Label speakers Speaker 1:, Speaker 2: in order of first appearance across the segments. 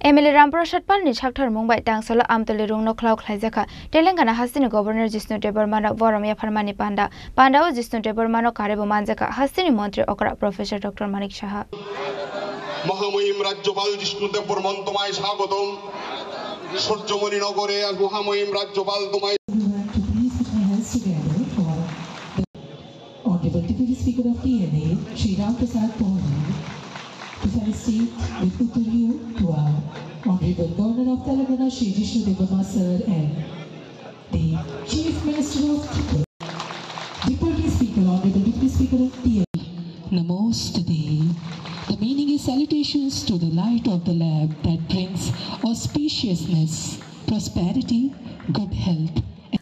Speaker 1: MLA Ramprasad Pal ni Chakthar Mumbai Tangsala Amtali Rungno Klau Khlaijaka Telangana Hastini Governor Jisnu Debarmana Voramya Farmani Panda Pandao Jisnu Debarmano Karebo Manjaka Hastini Montri Okra Professor Dr. Manik Shaha
Speaker 2: মহামহিম রাজ্যপাল জিষ্ণু দেববর্মন তোমায় স্বাগতম সূর্যমণি নগরে আর মহামহিম রাজ্যপাল তোমায়
Speaker 3: Honorable Deputy Speaker of TNA, Shri Ram Prasad Pawani, to felicitate with good review to our Honorable Governor of Telangana, Shri Jishnu Devarma Sir, and the Chief Minister of Tripura, Deputy Speaker, Honorable Deputy Speaker of TNA. Namaste. The meaning is salutations to the light of the lamp that brings auspiciousness, prosperity, good health.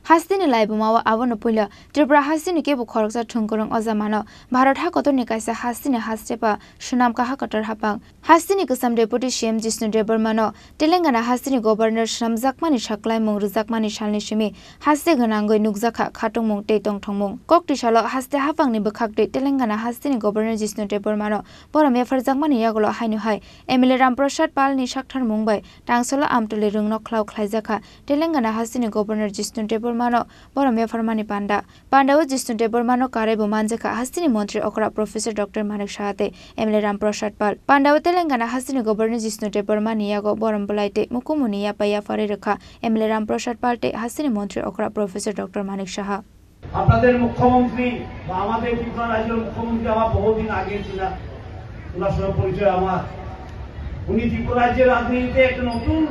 Speaker 1: Hastini Laibumawa Avano Pula, Tripura Hastini Kebu Koroksa Tunkurung Ozamano, Bharat Hakoto Nikaisa Hastini Hastepa, Shunam Kahakatar Hapang, Hastini Kusam Deputy Shem Jisnu Debarmano, Telangana Hastini Governor Sham Zakmani Shaklai Mung Zakmani Shalni Shimi, Haste Ganango Nugzaka Katung Mung Te Tong Tongmung, Kokti Shalo Haste Hapang Nibukakti, Telangana Hastini Governor Jisnu Debarmano, Boramia for Zakmani Yagolo Hainu Hai, Emily Ramprasad Pal ni Shakthar Mumbai, Tangsola Amtuli Rungno Klau Khlaijaka, Telangana Hastini Governor Jisnu Debarmano Boramya Farmani Panda Pandao Jisnu Debarmano Karebo Manjaka Hastini Montri Okra Professor Dr. Manik Shahate Emily Ramprasad Pal Pandao Telangana Hastini Governor Jisnu Debarmani Yago Borambulaite Mukumuni Yapaya Fariraka Emily Ramprasad Palte Hastini Montri Okra Professor Dr. Manik Shaha
Speaker 4: আপনাদের মুখ্যমন্ত্রী বা আমাদের ত্রিপুরা রাজ্যের মুখ্যমন্ত্রী আমার বহুদিন আগে ছিলেন ওনার সঙ্গে পরিচয় আমার উনি ত্রিপুরা রাজ্যের রাজনীতিতে একটা নতুন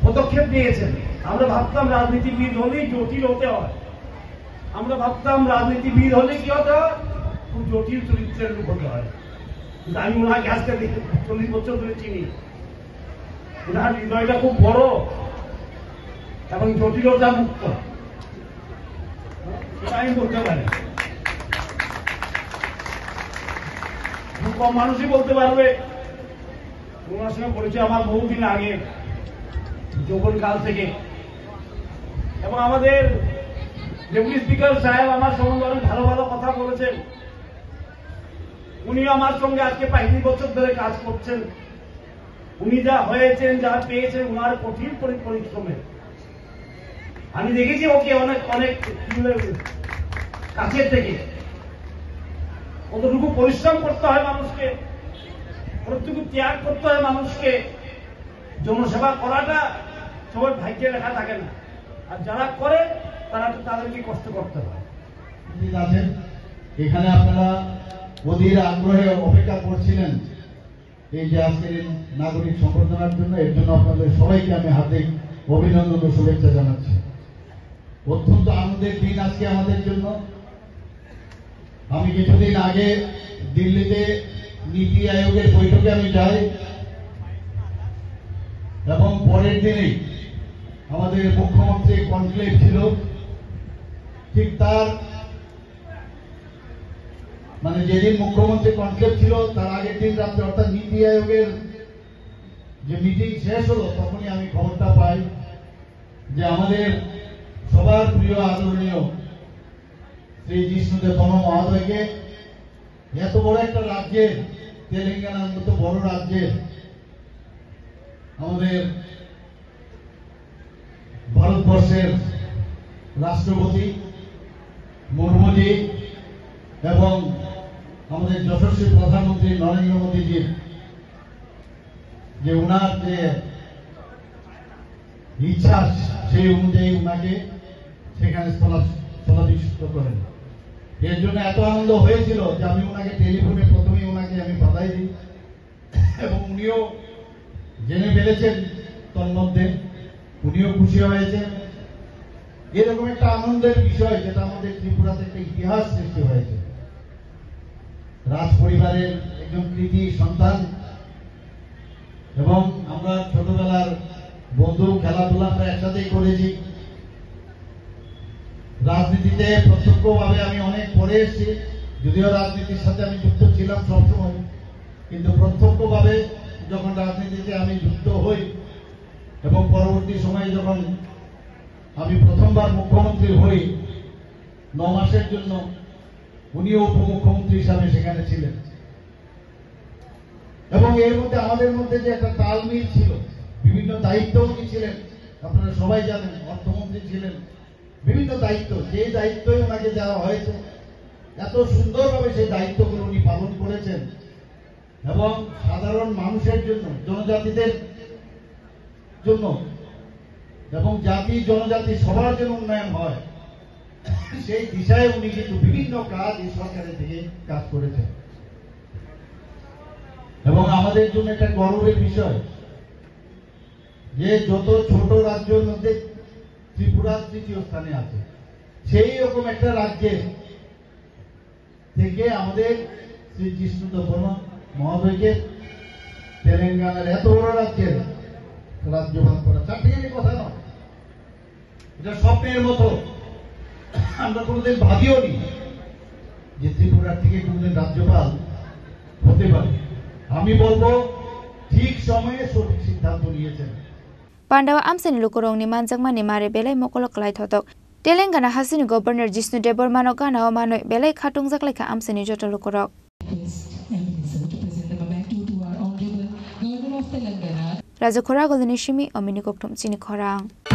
Speaker 4: পদক্ষেপ নিয়েছেন আমরা ভাবতাম রাজনীতিবিদ হলেই জটিল হতে হয় আমরা ভাবতাম রাজনীতিবিদ হলে কি হতে হয় খুব জটিল চরিত্রের লোক হতে হয় কিন্তু আমি ওনাকে আজকে 40 বছর ধরে চিনি ওনার হৃদয়টা খুব বড় এবং জটিলতা মুক্ত এটা আমি বলতে পারি কম মানুষই বলতে পারবে ওনার সঙ্গে পরিচয় আমার বহুদিন আগে যৌবন কাল থেকে এবং আমাদের ডেপুটি স্পিকার সাহেব আমার সম্বন্ধে অনেক ভালো ভালো কথা বলেছেন উনি আমার সঙ্গে আজকে 35 বছর ধরে কাজ করছেন উনি যা হয়েছেন যা পেয়েছেন ওনার কঠিন পরিশ্রমে আমি দেখেছি ওকে অনেক অনেক কাছের থেকে কতটুকু পরিশ্রম করতে হয় মানুষকে কতটুকু ত্যাগ করতে হয় মানুষকে জনসেবা করাটা সবার ভাগ্যে লেখা থাকে না আর যারা করে তারা তো তাদেরকে কষ্ট করতে হয়
Speaker 5: এখানে আপনারা অধীর আগ্রহে অপেক্ষা করছিলেন এই যে আজকের নাগরিক সংবর্ধনার জন্য এর জন্য আপনাদের সবাইকে আমি হার্দিক অভিনন্দন ও শুভেচ্ছা জানাচ্ছি অত্যন্ত আনন্দের দিন আজকে আমাদের জন্য আমি কিছুদিন আগে দিল্লিতে নীতি আয়োগের বৈঠকে আমি যাই এবং পরের দিনেই আমাদের মুখ্যমন্ত্রী কনক্লেভ ছিল ঠিক তার মানে যেদিন মুখ্যমন্ত্রী কনক্লেভ ছিল তার আগের দিন রাত্রে অর্থাৎ নীতি আয়োগের যে মিটিং শেষ হলো তখনই আমি খবরটা পাই যে আমাদের সবার প্রিয় আদরণীয় শ্রী জিষ্ণু দেববর্মা মহোদয়কে এত বড় একটা রাজ্যের তেলেঙ্গানার মতো বড় রাজ্যের আমাদের ভারতবর্ষের রাষ্ট্রপতি মুর্মুজি এবং আমাদের যশস্বী প্রধানমন্ত্রী নরেন্দ্র মোদীজির যে উনার যে ইচ্ছা সেই অনুযায়ী উনাকে সেখানে স্থলাভিষিক্ত করেন এর জন্য এত আনন্দ হয়েছিল যে আমি ওনাকে টেলিফোনে প্রথমেই ওনাকে আমি বাধাই দিই এবং উনিও জেনে ফেলেছেন তন্মধ্যে উনিও খুশি হয়েছেন এরকম একটা আনন্দের বিষয় যেটা আমাদের ত্রিপুরাতে একটা ইতিহাস সৃষ্টি হয়েছে রাজ পরিবারের একজন কৃতি সন্তান এবং আমরা ছোটবেলার বন্ধু খেলাধুলা আমরা একসাথেই করেছি রাজনীতিতে প্রত্যক্ষভাবে আমি অনেক পরে এসেছি যদিও রাজনীতির সাথে আমি যুক্ত ছিলাম সবসময় কিন্তু প্রত্যক্ষভাবে যখন রাজনীতিতে আমি যুক্ত হই এবং পরবর্তী সময়ে যখন আমি প্রথমবার মুখ্যমন্ত্রী হই 9 মাসের জন্য উনিও উপমুখ্যমন্ত্রী হিসাবে সেখানে ছিলেন এবং এর মধ্যে আমাদের মধ্যে যে একটা তালমিল ছিল, বিভিন্ন দায়িত্ব উনি ছিলেন, আপনারা সবাই জানেন, অর্থমন্ত্রী ছিলেন, বিভিন্ন দায়িত্ব, যে দায়িত্বই ওনাকে দেওয়া হয়েছে এত সুন্দরভাবে সেই দায়িত্বগুলো উনি পালন করেছেন এবং সাধারণ মানুষের জন্য, জনজাতিদের জন্য এবং জাতি জনজাতি সবার জন্য উন্নয়ন হয় সেই দিশায় উনি কিন্তু বিভিন্ন কাজ এই সরকারের থেকে কাজ করেছেন। এবং আমাদের জন্য একটা গর্বের বিষয় যে যত ছোট রাজ্যের মধ্যে ত্রিপুরা তৃতীয় স্থানে আছে, সেই রকম একটা রাজ্যের থেকে আমাদের শ্রী জিষ্ণুদেব বর্মা মহোদয়কে তেলেঙ্গানার এত বড় রাজ্যের রাজ্যপাল করা চারটিখানি কথা নয়, এটা স্বপ্নের মতো। আমরা কোনোদিন ভাবিও নি যে ত্রিপুরার থেকে কোনোদিন রাজ্যপাল হতে পারে। আমি বলবো ঠিক সময়ে সঠিক সিদ্ধান্ত নিয়েছেন।
Speaker 1: Pandawa amsani lukurongni manjakmani mare belai mokolok klai thotok Telangana hasini governor Jishnudev Burma no gana manoi belai khatungjak laika amsani joto lukurok Raja Khora Golden Shimi Omini Koptum Chini Khorang